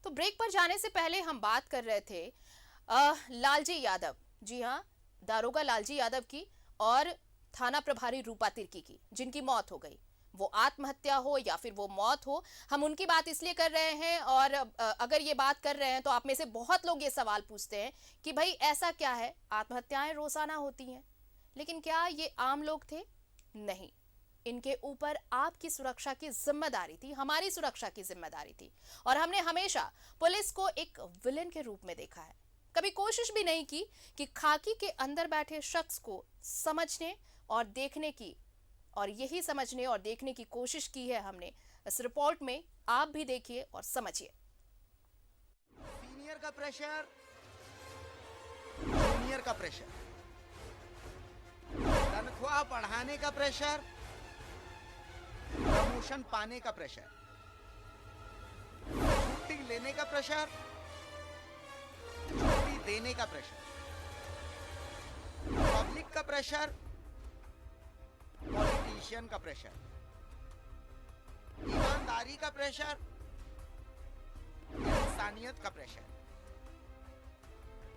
तो ब्रेक पर जाने से पहले हम बात कर रहे थे लालजी यादव, जी हाँ, दारोगा लालजी यादव की और थाना प्रभारी रूपा तिर्की की, जिनकी मौत हो गई। वो आत्महत्या हो या फिर वो मौत हो, हम उनकी बात इसलिए कर रहे हैं। और अगर ये बात कर रहे हैं तो आप में से बहुत लोग ये सवाल पूछते हैं कि भाई ऐसा क्या है, आत्महत्याएं रोजाना होती हैं, लेकिन क्या ये आम लोग थे? नहीं, इनके ऊपर आपकी सुरक्षा की जिम्मेदारी थी, हमारी सुरक्षा की जिम्मेदारी थी। और हमने हमेशा पुलिस को एक विलेन के रूप में देखा है। कभी कोशिश भी नहीं की कि खाकी के अंदर बैठे शख्स को समझने और देखने की, और यही समझने और देखने की कोशिश की है हमने इस रिपोर्ट में। आप भी देखिए और समझिए। सीनियर का प्रेशर, जूनियर का प्रेशर, तनख्वाह बढ़ाने का प्रेशर, प्रमोशन पाने का प्रेशर, छुट्टी लेने का प्रेशर, छुट्टी देने का प्रेशर, पब्लिक का प्रेशर, पॉलिटिशियन का प्रेशर, ईमानदारी का प्रेशर, इंसानियत का प्रेशर।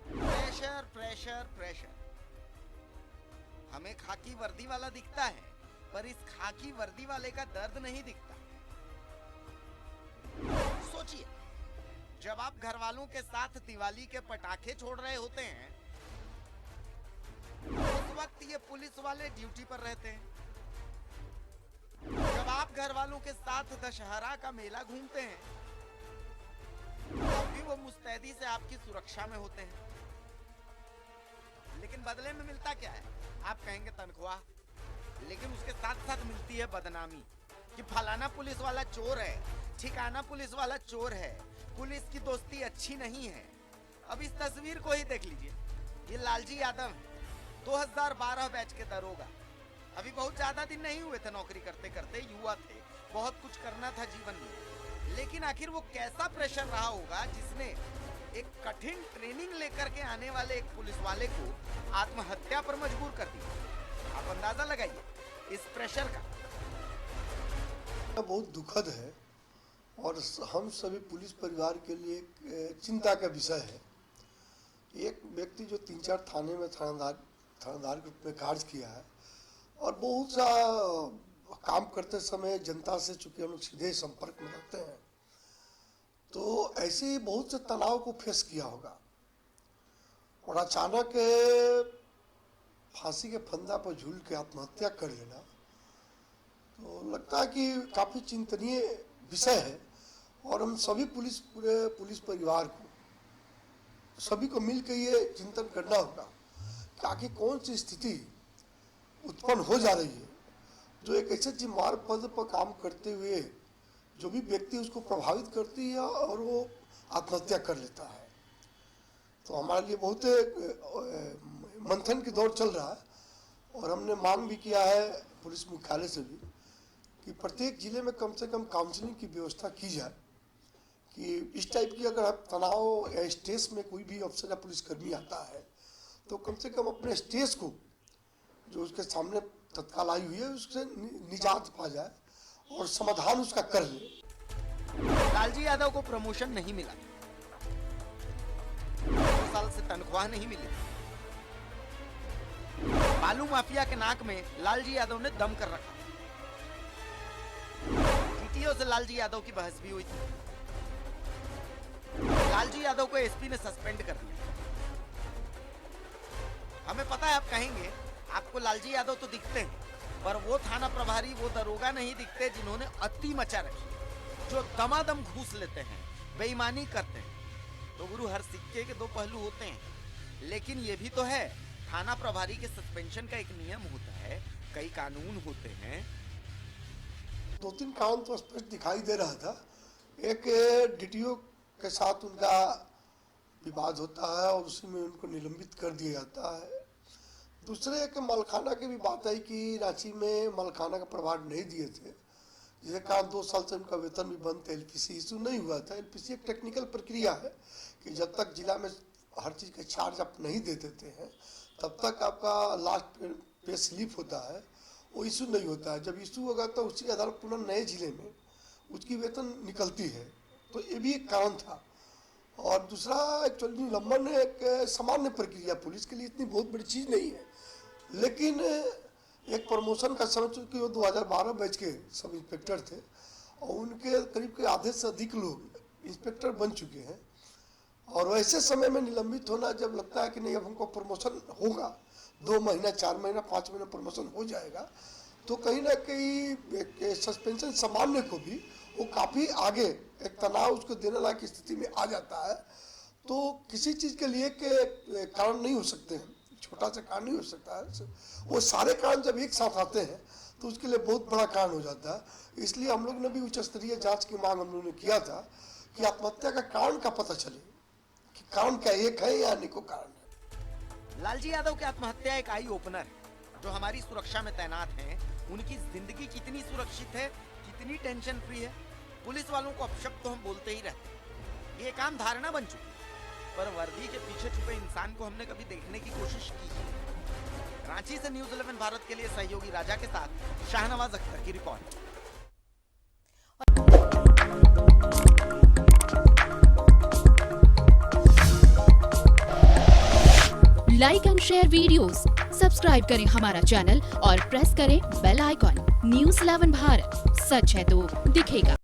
Pressure pressure pressure. हमें खाकी वर्दी वाला दिखता है, पर इस खाकी वर्दी वाले का दर्द नहीं दिखता। सोचिए, जब आप घर वालों के साथ दिवाली के पटाखे छोड़ रहे होते हैं, उस वक्त ये पुलिस वाले ड्यूटी पर रहते हैं। जब आप घर वालों के साथ दशहरा का मेला घूमते हैं, तब भी वो मुस्तैदी से आपकी सुरक्षा में होते हैं। लेकिन बदले में मिलता क्या है? आप कहेंगे तनख्वाह, लेकिन उसके साथ साथ मिलती है बदनामी कि फलाना पुलिस वाला चोर है, ठिकाना पुलिस वाला चोर है, पुलिस की दोस्ती अच्छी नहीं है। अब इस तस्वीर को ही देख लीजिए, ये लालजी यादव है, 2012 बैच के दरोगा। अभी बहुत ज्यादा दिन नहीं हुए थे नौकरी करते करते, युवा थे, बहुत कुछ करना था जीवन में। लेकिन आखिर वो कैसा प्रेशर रहा होगा जिसने एक कठिन ट्रेनिंग लेकर के आने वाले एक पुलिस वाले को आत्महत्या पर मजबूर कर दिया। आप अंदाजा लगाइए इस प्रेशर का। बहुत दुखद है और हम सभी पुलिस परिवार के लिए एक चिंता का विषय है। एक व्यक्ति जो 3-4 थाने में थानेदार के रूप में कार्य किया है और बहुत सा काम करते समय जनता से, चूंकि हम लोग सीधे संपर्क में रहते हैं, तो ऐसे ही बहुत से तनाव को फेस किया होगा और अचानक फांसी के फंदा पर झूल के आत्महत्या कर लेना, तो लगता है कि काफ़ी चिंतनीय विषय है। और हम सभी पूरे पुलिस परिवार को, सभी को मिलकर ये चिंतन करना होगा कि आखिर कौन सी स्थिति उत्पन्न हो जा रही है जो एक ऐसे जिम्मेदार पद पर काम करते हुए जो भी व्यक्ति उसको प्रभावित करती है और वो आत्महत्या कर लेता है। तो हमारे लिए बहुत मंथन की दौर चल रहा है और हमने मांग भी किया है पुलिस मुख्यालय से भी कि प्रत्येक जिले में कम से कम काउंसलिंग की व्यवस्था की जाए, कि इस टाइप की अगर तनाव या स्ट्रेस में कोई भी अफसर या पुलिसकर्मी आता है तो कम से कम अपने स्ट्रेस को जो उसके सामने तत्काल आई हुई है उससे निजात पा जाए और समाधान उसका कर ले। लालजी यादव को प्रमोशन नहीं मिला, 2 साल से तनख्वाह नहीं मिली। बालू माफिया के नाक में लालजी यादव ने दम कर रखा। डीटीओ से लालजी यादव की बहस भी हुई थी। लालजी यादव को एसपी ने सस्पेंड कर दिया। हमें पता है आप कहेंगे आपको लालजी यादव तो दिखते हैं, पर वो थाना प्रभारी, वो दरोगा नहीं दिखते जिन्होंने अति मचा रखी, जो दमादम घूस लेते हैं, बेईमानी करते हैं। तो गुरु, हर सिक्के के 2 पहलू होते हैं। लेकिन ये भी तो है, थाना प्रभारी के सस्पेंशन का एक नियम होता है, कई कानून होते हैं। 2-3 कानून तो स्पष्ट दिखाई दे रहा था। एक डीटीओ के साथ उनका विवाद होता है और उसी में उनको निलंबित कर दिया जाता है। दूसरे एक मलखाना की भी बात आई कि रांची में मलखाना का प्रभार नहीं दिए थे, जिसके कारण 2 साल से उनका वेतन भी बंद था। एलपीसी इशू नहीं हुआ था। एलपीसी एक टेक्निकल प्रक्रिया है कि जब तक जिला में हर चीज़ का चार्ज आप नहीं दे देते हैं तब तक आपका लास्ट पे स्लिप होता है, वो इशू नहीं होता है। जब इशू होगा तो उसके आधार पर पुनः नए जिले में उसकी वेतन निकलती है। तो ये भी एक कारण था और दूसरा एक्चुअली निलंबन एक सामान्य प्रक्रिया, पुलिस के लिए इतनी बहुत बड़ी चीज़ नहीं है, लेकिन एक प्रमोशन का समय, चूँकि वो 2012 बैच के सब इंस्पेक्टर थे और उनके करीब के आधे से अधिक लोग इंस्पेक्टर बन चुके हैं, और वैसे समय में निलंबित होना जब लगता है कि नहीं अब हमको प्रमोशन होगा, 2 महीना 4 महीना 5 महीना प्रमोशन हो जाएगा, तो कहीं ना कहीं सस्पेंशन सामान्य को भी वो काफ़ी आगे एक तनाव उसको देने लायक स्थिति में आ जाता है। तो किसी चीज़ के लिए के कारण नहीं हो सकते हैं, छोटा सा कारण नहीं हो सकता है, वो सारे कारण जब एक साथ आते हैं तो उसके लिए बहुत बड़ा कारण हो जाता है। इसलिए हम लोग ने भी उच्च स्तरीय जांच की मांग हम लोगों ने किया था कि आत्महत्या का कारण का पता चले कि कारण क्या एक है या अनेकों कारण है। लालजी यादव की आत्महत्या एक आई ओपनर है। जो हमारी सुरक्षा में तैनात हैं, उनकी जिंदगी कितनी सुरक्षित है, कितनी टेंशन फ्री है, पुलिस वालों को अपशब्द तो हम बोलते ही रहते हैं, ये एक आम धारणा बन चुकी है। पर वर्दी के पीछे छुपे इंसान को हमने कभी देखने की कोशिश की। रांची से न्यूज़ 11 भारत के लिए सहयोगी राजा के साथ शाहनवाज अख्तर की report. Like and share videos, subscribe करें हमारा चैनल और प्रेस करें बेल आइकॉन। न्यूज़ 11 भारत, सच है तो दिखेगा।